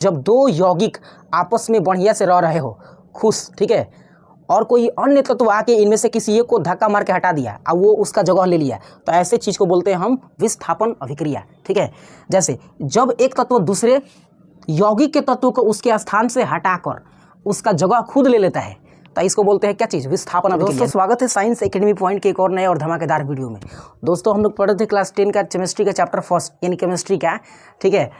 जब दो यौगिक आपस में बढ़िया से रह रहे हो खुश, ठीक है, और कोई अन्य तत्व आके इनमें से किसी एक को धक्का मार के हटा दिया और वो उसका जगह ले लिया, तो ऐसे चीज़ को बोलते हैं हम विस्थापन अभिक्रिया। ठीक है, जैसे जब एक तत्व दूसरे यौगिक के तत्व को उसके स्थान से हटाकर उसका जगह खुद ले लेता है, तो इसको बोलते हैं क्या चीज़? विस्थापन अभिक्रिया। दोस्तों स्वागत है साइंस एकेडमी पॉइंट के एक और नए और धमाकेदार वीडियो में। दोस्तों हम लोग पढ़ रहे थे क्लास 10 का केमिस्ट्री का चैप्टर फर्स्ट, यानी केमिस्ट्री का, ठीक है,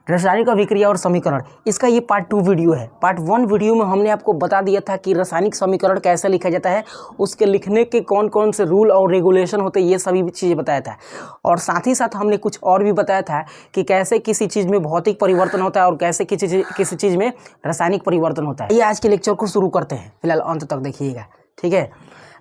रासायनिक अभिक्रिया और समीकरण। इसका ये पार्ट 2 वीडियो है। पार्ट 1 वीडियो में हमने आपको बता दिया था कि रासायनिक समीकरण कैसे लिखा जाता है, उसके लिखने के कौन कौन से रूल और रेगुलेशन होते हैं, ये सभी चीज़ें बताया था। और साथ ही साथ हमने कुछ और भी बताया था कि कैसे किसी चीज़ में भौतिक परिवर्तन होता है और कैसे किसी चीज़ में रासायनिक परिवर्तन होता है। ये आज के लेक्चर को शुरू करते हैं, फिलहाल अंत तक देखिएगा, ठीक है।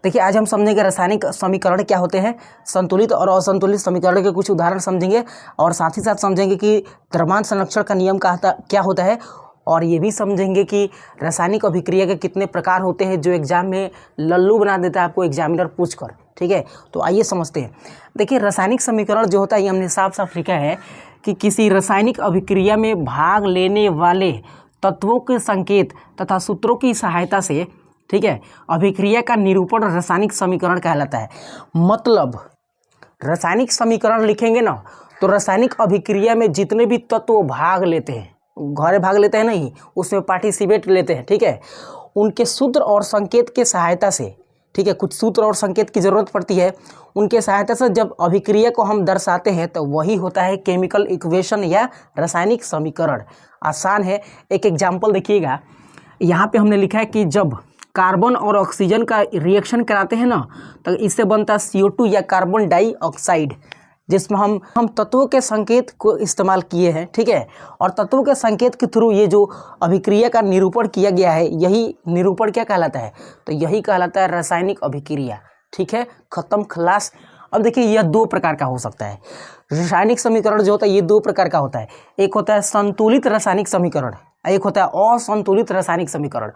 देखिए आज हम समझेंगे रासायनिक समीकरण क्या होते हैं, संतुलित और असंतुलित समीकरण के कुछ उदाहरण समझेंगे, और साथ ही साथ समझेंगे कि द्रव्यमान संरक्षण का नियम क्या होता है, और ये भी समझेंगे कि रासायनिक अभिक्रिया के कितने प्रकार होते हैं जो एग्जाम में लल्लू बना देता है आपको एग्जामिनर पूछकर। ठीक है, तो आइए समझते हैं। देखिए रासायनिक समीकरण जो होता है ये हमने साफ साफ लिखा है कि किसी रासायनिक अभिक्रिया में भाग लेने वाले तत्वों के संकेत तथा सूत्रों की सहायता से, ठीक है, अभिक्रिया का निरूपण रासायनिक समीकरण कहलाता है। मतलब रासायनिक समीकरण लिखेंगे ना तो रासायनिक अभिक्रिया में जितने भी तत्व भाग लेते हैं, घरे भाग लेते हैं नहीं, उसमें पार्टिसिपेट लेते हैं, ठीक है, उनके सूत्र और संकेत के सहायता से, ठीक है, कुछ सूत्र और संकेत की ज़रूरत पड़ती है, उनके सहायता से जब अभिक्रिया को हम दर्शाते हैं तो वही होता है केमिकल इक्वेशन या रासायनिक समीकरण। आसान है, एक एग्जाम्पल देखिएगा। यहाँ पे हमने लिखा है कि जब कार्बन और ऑक्सीजन का रिएक्शन कराते हैं ना तो इससे बनता है CO2 या कार्बन डाइऑक्साइड, जिसमें हम तत्वों के संकेत को इस्तेमाल किए हैं, ठीक है, और तत्वों के संकेत के थ्रू ये जो अभिक्रिया का निरूपण किया गया है, यही निरूपण क्या कहलाता है? तो यही कहलाता है रासायनिक अभिक्रिया। ठीक है, खत्म, खलास। अब देखिए यह दो प्रकार का हो सकता है। रासायनिक समीकरण जो होता है ये दो प्रकार का होता है। एक होता है संतुलित रासायनिक समीकरण, एक होता है असंतुलित रासायनिक समीकरण।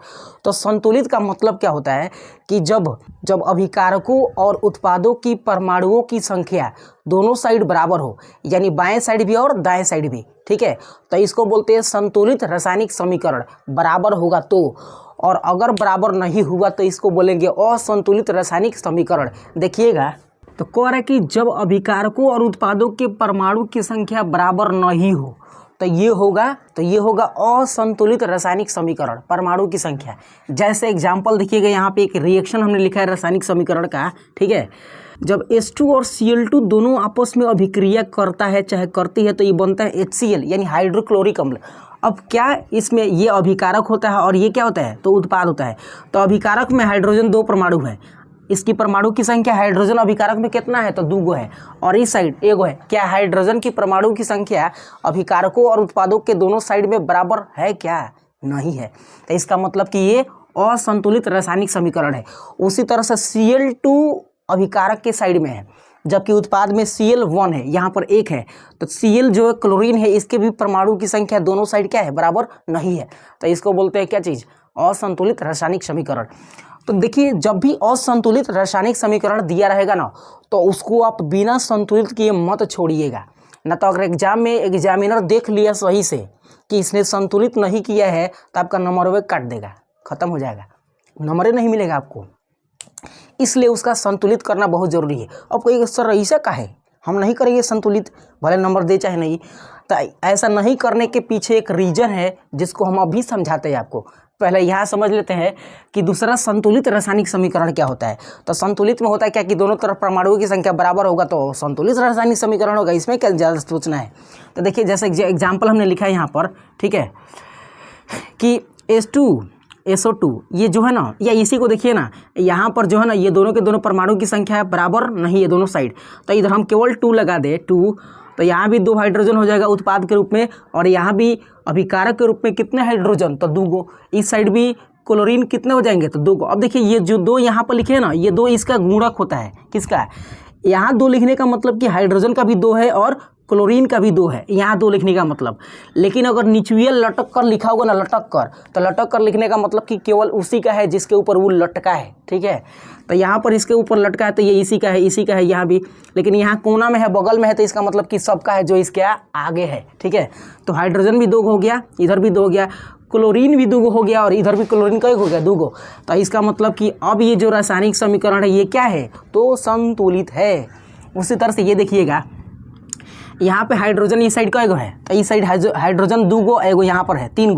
तो संतुलित का मतलब क्या होता है कि जब अभिकारकों और उत्पादों की परमाणुओं की संख्या दोनों साइड बराबर हो, यानी बाएं साइड भी और दाएं साइड भी, ठीक है, तो इसको बोलते हैं संतुलित रासायनिक समीकरण। बराबर होगा तो, और अगर बराबर नहीं हुआ तो इसको बोलेंगे असंतुलित रासायनिक समीकरण। देखिएगा तो कह रहा है कि जब अभिकारकों और उत्पादों के परमाणु की संख्या बराबर नहीं हो तो ये होगा असंतुलित रासायनिक समीकरण, परमाणु की संख्या। जैसे एग्जांपल देखिएगा, यहाँ पे एक रिएक्शन हमने लिखा है रासायनिक समीकरण का, ठीक है। जब H2 और Cl2 दोनों आपस में अभिक्रिया करता है चाहे करती है तो ये बनता है HCl यानी हाइड्रोक्लोरिक अम्ल। अब क्या इसमें ये अभिकारक होता है और ये क्या होता है? तो उत्पाद होता है। तो अभिकारक में हाइड्रोजन 2 परमाणु है, इसकी परमाणु की संख्या हाइड्रोजन अभिकारक में कितना है? तो 2 है, और इस साइड 1 है। क्या हाइड्रोजन की परमाणु की संख्या अभिकारकों और उत्पादों के दोनों साइड में बराबर है क्या? नहीं है। तो इसका मतलब कि ये असंतुलित रासायनिक समीकरण है। उसी तरह से Cl2 अभिकारक के साइड में है जबकि उत्पाद में Cl1 है, यहाँ पर 1 है। तो Cl जो है क्लोरीन है, इसके भी परमाणु की संख्या दोनों साइड क्या है? बराबर नहीं है। तो इसको बोलते हैं क्या चीज़? असंतुलित रासायनिक समीकरण। तो देखिए जब भी असंतुलित रासायनिक समीकरण दिया रहेगा ना तो उसको आप बिना संतुलित किए मत छोड़िएगा, ना तो अगर एग्जाम में एग्जामिनर देख लिया सही से कि इसने संतुलित नहीं किया है तो आपका नंबर वे काट देगा, खत्म हो जाएगा, नंबर नहीं मिलेगा आपको। इसलिए उसका संतुलित करना बहुत ज़रूरी है। अब कोई सर ऐसा काहे हम नहीं करेंगे संतुलित, भले नंबर दे चाहे नहीं, तो ऐसा नहीं करने के पीछे एक रीज़न है जिसको हम अभी समझाते हैं आपको। पहले यहाँ समझ लेते हैं कि दूसरा संतुलित रासायनिक समीकरण क्या होता है। तो संतुलित में होता है क्या कि दोनों तरफ परमाणुओं की संख्या बराबर होगा तो संतुलित रासायनिक समीकरण होगा। इसमें क्या ज़्यादा सोचना है? तो देखिए जैसे एग्जाम्पल हमने लिखा है यहाँ पर, ठीक है, कि H2SO2 ये जो है ना, या इसी को देखिए ना, यहाँ पर जो है ना ये दोनों के दोनों परमाणु की संख्या बराबर नहीं है दोनों साइड, तो इधर हम केवल 2 लगा दे 2, तो यहाँ भी 2 हाइड्रोजन हो जाएगा उत्पाद के रूप में, और यहाँ भी अभिकारक के रूप में कितने हाइड्रोजन? तो 2। इस साइड भी क्लोरीन कितने हो जाएंगे? तो 2। अब देखिए ये जो 2 यहाँ पर लिखे हैं ना, ये 2 इसका गुणक होता है। किसका? यहाँ 2 लिखने का मतलब कि हाइड्रोजन का भी 2 है और क्लोरीन का भी 2 है, यहाँ 2 लिखने का मतलब। लेकिन अगर निचुअल लटक कर लिखा होगा ना, लटक कर, तो लटक कर लिखने का मतलब कि केवल उसी का है जिसके ऊपर वो लटका है, ठीक है। तो यहाँ पर इसके ऊपर लटका है तो ये इसी का है, इसी का है यहाँ भी। लेकिन यहाँ कोना में है, बगल में है, तो इसका मतलब कि सबका है जो इसके आगे है, ठीक है। तो हाइड्रोजन भी 2 हो गया, इधर भी 2 हो गया, क्लोरीन भी 2 हो गया, और इधर भी क्लोरीन का 1 हो गया, 2। तो इसका मतलब कि अब ये जो रासायनिक समीकरण है ये क्या है, तो संतुलित है। उसी तरह से ये देखिएगा, यहाँ पे हाइड्रोजन इस साइड का 1 है, तो इस साइड हाइड्रोजन 2 1 यहाँ पर है 3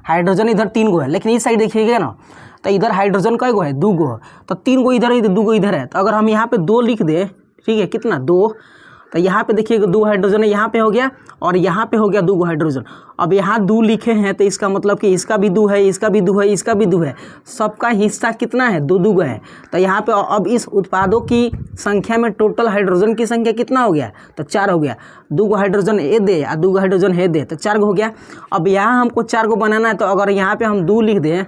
हाइड्रोजन, इधर 3 है। लेकिन इस साइड देखिएगा ना, तो इधर हाइड्रोजन का 1 है, 2 है, तो 3 इधर है, 2 इधर है। तो अगर हम यहाँ पे 2 लिख दे, ठीक है, कितना 2, तो यहाँ पे देखिएगा 2 हाइड्रोजन है, यहाँ पे हो गया, और यहाँ पे हो गया 2 हाइड्रोजन। अब यहाँ 2 लिखे हैं तो इसका मतलब कि इसका भी 2 है, इसका भी 2 है, इसका भी 2 है, सबका हिस्सा कितना है, 2 है। तो यहाँ पे अब इस उत्पादों की संख्या में टोटल हाइड्रोजन की संख्या कितना हो गया, तो 4 हो गया। 2 हाइड्रोजन ए दे और 2 हाइड्रोजन हे दे, तो 4 हो गया। अब यहाँ हमको 4 बनाना है, तो अगर यहाँ पे हम 2 लिख दें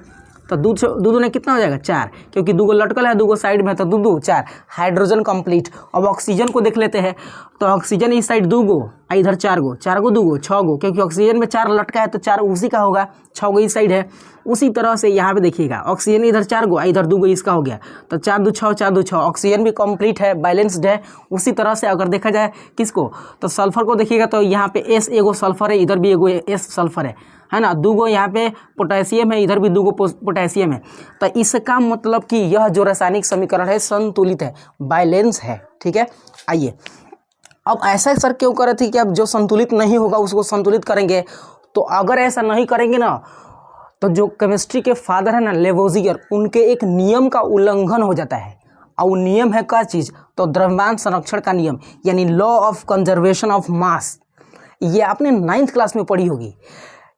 तो 2 ने कितना हो जाएगा, 4, क्योंकि 2 लटकल है, 2 साइड में, तो 2 4 हाइड्रोजन कंप्लीट। अब ऑक्सीजन को देख लेते हैं, तो ऑक्सीजन इस साइड 2 इधर 4 2 6, क्योंकि ऑक्सीजन में 4 लटका है तो 4 उसी का होगा, 6 इस साइड है। उसी तरह से यहाँ पे देखिएगा, ऑक्सीजन इधर 4 इधर 2 इसका हो गया, तो 4 2 6 4 2 6, ऑक्सीजन भी कंप्लीट है, बैलेंस्ड है। उसी तरह से अगर देखा जाए किसको, तो सल्फर को देखिएगा, तो यहाँ पे S एगो सल्फर है, इधर भी एगो S सल्फर है ना, 2 यहाँ पे पोटेशियम है, इधर भी 2 पोटेशियम है। तो इसका मतलब कि यह जो रासायनिक समीकरण है संतुलित है, बैलेंस है, ठीक है। आइए, अब ऐसा सर क्यों कर रहे थे कि अब जो संतुलित नहीं होगा उसको संतुलित करेंगे। तो अगर ऐसा नहीं करेंगे ना, तो जो केमिस्ट्री के फादर है ना, लेवोजियर, उनके एक नियम का उल्लंघन हो जाता है। और वो नियम है क्या चीज़, तो द्रव्यमान संरक्षण का नियम, यानी law of conservation of mass. ये आपने 9th क्लास में पढ़ी होगी,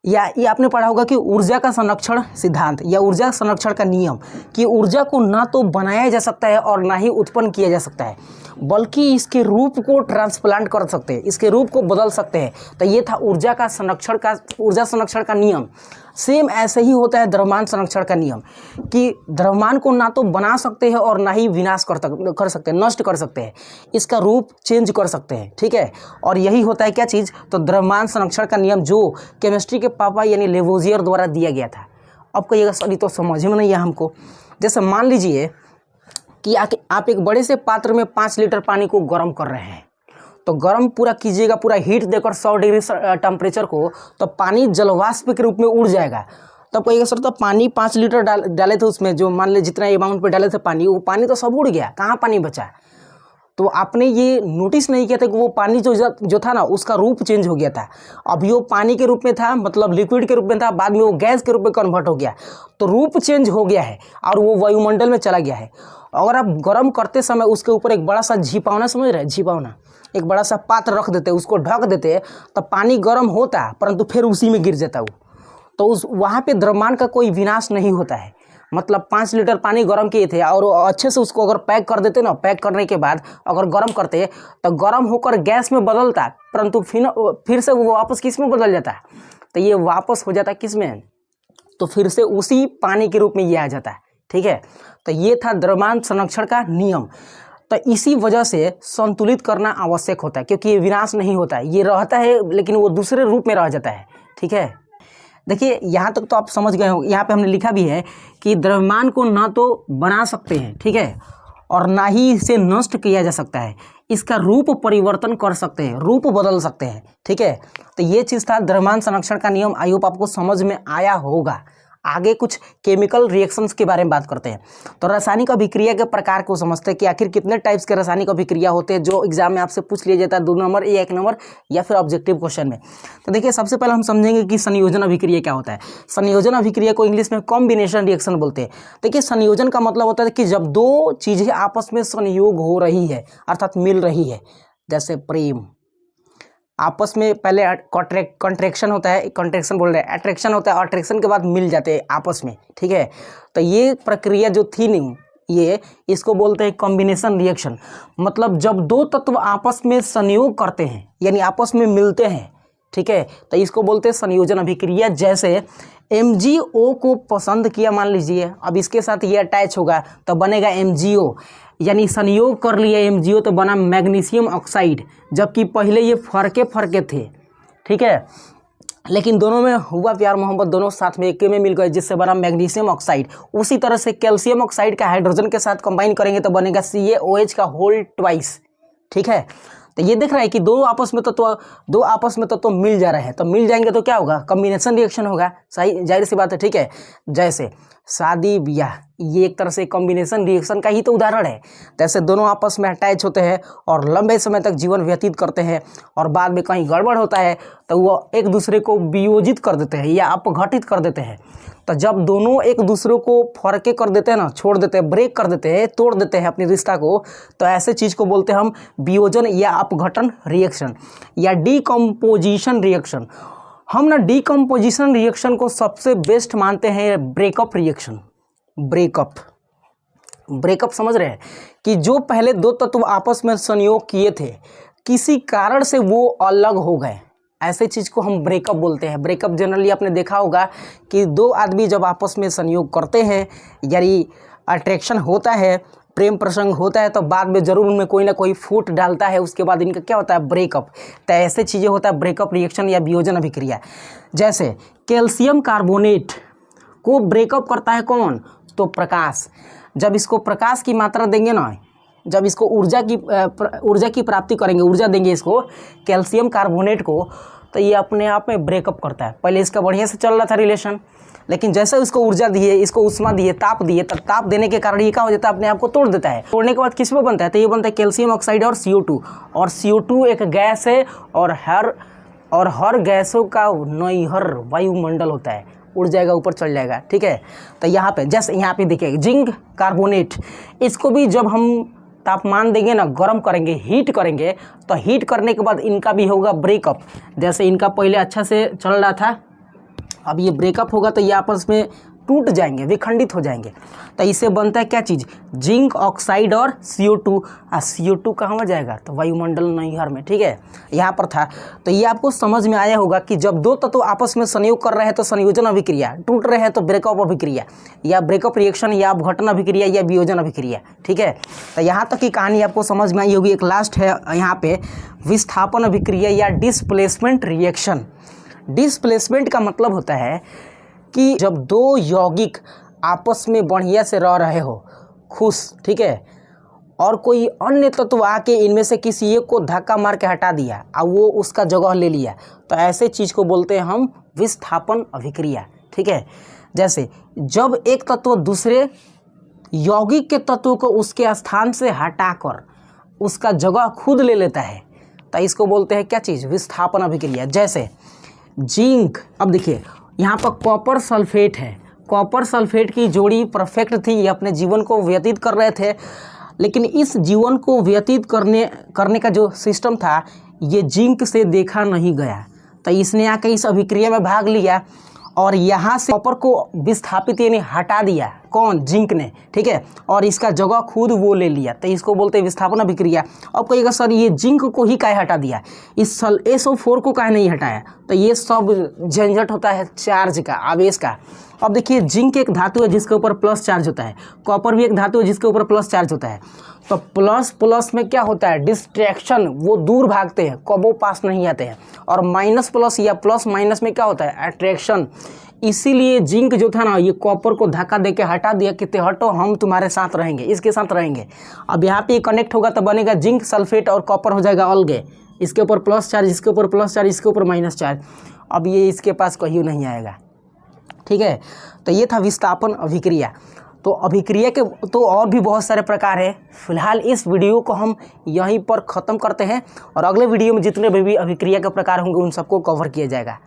या ये आपने पढ़ा होगा कि ऊर्जा का संरक्षण सिद्धांत या ऊर्जा संरक्षण का नियम, कि ऊर्जा को ना तो बनाया जा सकता है और ना ही उत्पन्न किया जा सकता है, बल्कि इसके रूप को ट्रांसप्लांट कर सकते हैं, इसके रूप को बदल सकते हैं। तो ये था ऊर्जा संरक्षण का नियम। सेम ऐसे ही होता है द्रव्यमान संरक्षण का नियम, कि द्रव्यमान को ना तो बना सकते हैं और ना ही विनाश कर सकते हैं, नष्ट कर सकते हैं, इसका रूप चेंज कर सकते हैं, ठीक है। और यही होता है क्या चीज़, तो द्रव्यमान संरक्षण का नियम, जो केमिस्ट्री के पापा यानी लेवोजियर द्वारा दिया गया था। अब कहिएगा सर ये तो समझ में नहीं है हमको। जैसे मान लीजिए कि आप एक बड़े से पात्र में 5 लीटर पानी को गर्म कर रहे हैं, तो गर्म पूरा कीजिएगा, पूरा हीट देकर 100 डिग्री टेम्परेचर को, तो पानी जलवाष्प के रूप में उड़ जाएगा। तब कहिएगा सर तो पानी 5 लीटर डाले थे उसमें, जो मान लीजिए जितना अमाउंट पे डाले थे पानी, वो पानी तो सब उड़ गया, कहाँ पानी बचा। तो आपने ये नोटिस नहीं किया था कि वो पानी जो था ना, उसका रूप चेंज हो गया था। अभी वो पानी के रूप में था, मतलब लिक्विड के रूप में था, बाद में वो गैस के रूप में कन्वर्ट हो गया, तो रूप चेंज हो गया है और वो वायुमंडल में चला गया है। अगर आप गर्म करते समय उसके ऊपर एक बड़ा सा झिपावना, समझ रहे हैं, झिपावना, एक बड़ा सा पात्र रख देते, उसको ढक देते, तो पानी गर्म होता, परंतु फिर उसी में गिर जाता वो, तो उस वहाँ पे द्रव्यमान का कोई विनाश नहीं होता है। मतलब 5 लीटर पानी गर्म किए थे और अच्छे से उसको अगर पैक कर देते ना, पैक करने के बाद अगर गर्म करते तो गर्म होकर गैस में बदलता, परंतु फिर से वो वापस किस में बदल जाता है, तो ये वापस हो जाता है किस में, तो फिर से उसी पानी के रूप में ये आ जाता है, ठीक है। तो ये था द्रव्यमान संरक्षण का नियम। तो इसी वजह से संतुलित करना आवश्यक होता है, क्योंकि ये विनाश नहीं होता है, ये रहता है लेकिन वो दूसरे रूप में रह जाता है, ठीक है। देखिए यहाँ तक तो आप समझ गए हो। यहाँ पे हमने लिखा भी है कि द्रव्यमान को ना तो बना सकते हैं, ठीक है, और ना ही इसे नष्ट किया जा सकता है, इसका रूप परिवर्तन कर सकते हैं, रूप बदल सकते हैं, ठीक है। तो ये चीज़ था द्रव्यमान संरक्षण का नियम। आई होप आपको समझ में आया होगा। आगे कुछ केमिकल रिएक्शंस के बारे में बात करते हैं। तो रासायनिक अभिक्रिया के प्रकार को समझते हैं कि आखिर कितने टाइप्स के रासायनिक अभिक्रिया होते हैं, जो एग्जाम में आपसे पूछ लिया जाता है 2 नंबर या 1 नंबर या फिर ऑब्जेक्टिव क्वेश्चन में। तो देखिए सबसे पहले हम समझेंगे कि संयोजन अभिक्रिया क्या होता है। संयोजन अभिक्रिया को इंग्लिश में कॉम्बिनेशन रिएक्शन बोलते हैं। देखिए संयोजन का मतलब होता है कि जब 2 चीज़ें आपस में संयोग हो रही है, अर्थात मिल रही है, जैसे प्रेम, आपस में पहले कॉन्ट्रैक्शन होता है, कॉन्ट्रैक्शन बोल रहे हैं, अट्रैक्शन होता है, अट्रैक्शन के बाद मिल जाते हैं आपस में, ठीक है। तो ये प्रक्रिया जो थी नहीं, ये इसको बोलते हैं कॉम्बिनेशन रिएक्शन। मतलब जब 2 तत्व आपस में संयोग करते हैं, यानी आपस में मिलते हैं, ठीक है, तो इसको बोलते हैं संयोजन अभिक्रिया। जैसे MgO को पसंद किया मान लीजिए, अब इसके साथ ये अटैच होगा तो बनेगा MgO, यानी संयोग कर लिया MgO तो बना मैग्नीशियम ऑक्साइड, जबकि पहले ये फरके थे, ठीक है। लेकिन दोनों में हुआ प्यार मोहब्बत, दोनों साथ में एक में मिल गए जिससे बना मैग्नीशियम ऑक्साइड। उसी तरह से कैल्शियम ऑक्साइड का हाइड्रोजन के साथ कंबाइन करेंगे तो बनेगा CaOH का होल ट्वाइस, ठीक है। तो ये देख रहा है कि दो आपस में तत्व मिल जा रहे हैं, तो मिल जाएंगे तो क्या होगा, कॉम्बिनेशन रिएक्शन होगा, सही, जाहिर सी बात है, ठीक है। जैसे शादी ब्याह, ये एक तरह से कॉम्बिनेशन रिएक्शन का ही तो उदाहरण है। जैसे दोनों आपस में अटैच होते हैं और लंबे समय तक जीवन व्यतीत करते हैं और बाद में कहीं गड़बड़ होता है तो वो एक दूसरे को वियोजित कर देते हैं या अपघटित कर देते हैं। तो जब दोनों एक दूसरे को फरके कर देते हैं ना, छोड़ देते हैं, ब्रेक कर देते हैं, तोड़ देते हैं अपने रिश्ता को, तो ऐसे चीज़ को बोलते हैं हम वियोजन या अपघटन रिएक्शन या डीकम्पोजिशन रिएक्शन। हम ना डीकम्पोजिशन रिएक्शन को सबसे बेस्ट मानते हैं ब्रेकअप रिएक्शन। ब्रेकअप समझ रहे हैं कि जो पहले दो तत्व आपस में संयोग किए थे, किसी कारण से वो अलग हो गए, ऐसे चीज़ को हम ब्रेकअप बोलते हैं। ब्रेकअप जनरली आपने देखा होगा कि दो आदमी जब आपस में संयोग करते हैं, यानी अट्रैक्शन होता है, प्रेम प्रसंग होता है, तो बाद में ज़रूर उनमें कोई ना कोई फूट डालता है, उसके बाद इनका क्या होता है, ब्रेकअप। तो ऐसे चीज़ें होता है ब्रेकअप रिएक्शन या वियोजन अभिक्रिया। जैसे कैल्शियम कार्बोनेट को ब्रेकअप करता है कौन, तो प्रकाश। जब इसको प्रकाश की मात्रा देंगे ना, जब इसको ऊर्जा की प्राप्ति करेंगे, ऊर्जा देंगे इसको कैल्शियम कार्बोनेट को, तो ये अपने आप में ब्रेकअप करता है। पहले इसका बढ़िया से चल रहा था रिलेशन, लेकिन जैसे इसको ऊर्जा दिए, इसको उष्मा दिए, ताप दिए, तब ताप देने के कारण ये क्या हो जाता है, अपने आप को तोड़ देता है। तोड़ने के बाद किस में बनता है, तो ये बनता है कैल्शियम ऑक्साइड और CO2। और CO2 एक गैस है और हर गैसों का नैहर वायुमंडल होता है, उड़ जाएगा, ऊपर चल जाएगा, ठीक है। तो यहाँ पे जैसे यहाँ पे देखिए जिंक कार्बोनेट, इसको भी जब हम तापमान देंगे ना, गर्म करेंगे, हीट करेंगे, तो हीट करने के बाद इनका भी होगा ब्रेकअप। जैसे इनका पहले अच्छा से चल रहा था, अब ये ब्रेकअप होगा तो ये आपस में टूट जाएंगे, विखंडित हो जाएंगे। तो इससे बनता है क्या चीज़, जिंक ऑक्साइड और CO2। CO2 कहाँ हो जाएगा, तो वायुमंडल नैहर में, ठीक है, यहाँ पर था। तो ये आपको समझ में आया होगा कि जब दो तत्व आपस में संयोग कर रहे हैं तो संयोजन अभिक्रिया, टूट रहे हैं तो ब्रेकअप अभिक्रिया या ब्रेकअप रिएक्शन या अपघटन अभिक्रिया या वियोजन अभिक्रिया, ठीक है। तो यहाँ तक की कहानी आपको समझ में आई होगी। एक लास्ट है यहाँ पे, विस्थापन अभिक्रिया या डिस्प्लेसमेंट रिएक्शन। डिस्प्लेसमेंट का मतलब होता है कि जब दो यौगिक आपस में बढ़िया से रह रहे हो, खुश, ठीक है, और कोई अन्य तत्व आके इनमें से किसी एक को धक्का मार के हटा दिया और वो उसका जगह ले लिया, तो ऐसे चीज़ को बोलते हैं हम विस्थापन अभिक्रिया, ठीक है। जैसे जब एक तत्व दूसरे यौगिक के तत्व को उसके स्थान से हटाकर उसका जगह खुद ले लेता है, तो इसको बोलते हैं क्या चीज़, विस्थापन अभिक्रिया। जैसे जिंक, अब देखिए यहाँ पर कॉपर सल्फेट है, कॉपर सल्फेट की जोड़ी परफेक्ट थी, ये अपने जीवन को व्यतीत कर रहे थे, लेकिन इस जीवन को व्यतीत करने का जो सिस्टम था ये जिंक से देखा नहीं गया, तो इसने आके इस अभिक्रिया में भाग लिया और यहाँ से कॉपर को विस्थापित यानी हटा दिया, कौन, जिंक ने, ठीक है, और इसका जगह खुद वो ले लिया, तो इसको बोलते हैं विस्थापन अभिक्रिया। अब कहिएगा सर ये जिंक को ही काहे हटा दिया, इस SO4 को काहे नहीं हटाया, तो ये सब झंझट होता है चार्ज का, आवेश का। अब देखिए जिंक एक धातु है जिसके ऊपर प्लस चार्ज होता है, कॉपर भी एक धातु है जिसके ऊपर प्लस चार्ज होता है, तो प्लस प्लस में क्या होता है, डिस्ट्रैक्शन, वो दूर भागते हैं, कबो पास नहीं आते हैं। और माइनस प्लस या प्लस माइनस में क्या होता है, अट्रैक्शन। इसीलिए जिंक जो था ना, ये कॉपर को धक्का देके हटा दिया कि हटो, हम तुम्हारे साथ रहेंगे, इसके साथ रहेंगे। अब यहाँ पे कनेक्ट होगा तो बनेगा जिंक सल्फेट और कॉपर हो जाएगा अलगे, इसके ऊपर प्लस चार्ज, इसके ऊपर प्लस चार्ज, इसके ऊपर माइनस चार्ज। अब ये इसके पास कहीं नहीं आएगा, ठीक है। तो ये था विस्थापन अभिक्रिया। तो अभिक्रिया के तो और भी बहुत सारे प्रकार है। फिलहाल इस वीडियो को हम यहीं पर ख़त्म करते हैं और अगले वीडियो में जितने भी अभिक्रिया के प्रकार होंगे उन सबको कवर किया जाएगा।